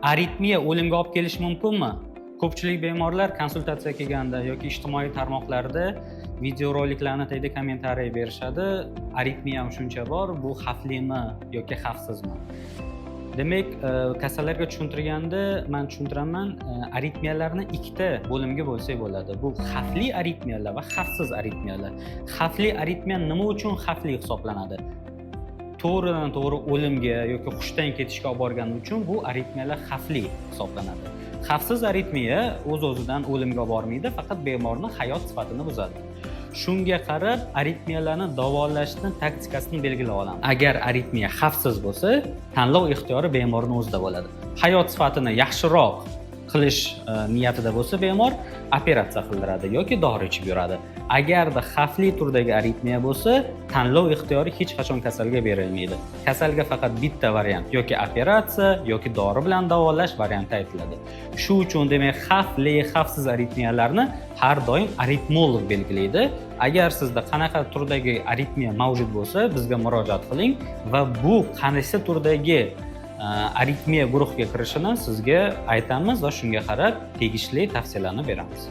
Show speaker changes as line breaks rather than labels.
Aritmiya o'limga olib kelishi mumkinmi? Ko'pchilik bemorlar konsultatsiyaga kelganda yoki ijtimoiy tarmoqlarda videoroliklarni tagida kommentariy berishadi. Aritmiyam shuncha bor, bu xavflimi yoki xavfsizmi? Demak, kasallarga tushuntirganda men tushuntiraman, aritmiyalarni ikkita bo'limga bo'lsak bo'ladi. Bu xavfli aritmiyalar va xavfsiz aritmiyalar. Xavfli aritmiya nima uchun xavfli hisoblanadi? To'g'ridan to'g'ri o'limga yoki hushdan ketishga olib borgani uchun bu aritmiyalar xavfli hisoblanadi. Xavfsiz aritmiya o'z-o'zidan o'limga olib bormaydi, faqat bemorning hayot sifatini buzadi. Shunga qarab aritmiyalarni davolashni taktikasini belgilab olamiz. Agar aritmiya xavfsiz bo'lsa, tanlov ixtiyori bemorning o'zida bo'ladi. Hayot sifatini yaxshiroq qilish niyatida bo'lsa bemor operatsiya qildiradi yoki dori ichib yuradi. Agarda xavfli turdagi aritmiya bo'lsa, tanlov ixtiyori hech qachon kasalga berilmaydi. Kasalga faqat bitta variant, yoki operatsiya yoki dori bilan davolash varianti aytiladi. Shu uchun demak xavfli, xavfsiz aritmiyalarni har doim aritmolog belgilaydi. Agar sizda qanaqa turdagi aritmiya mavjud bo'lsa, bizga murojaat qiling va bu qaysi turdagi aritmiya guruhiga kirishini sizga aytamiz va shunga qarab tegishli tavsiyalarni beramiz.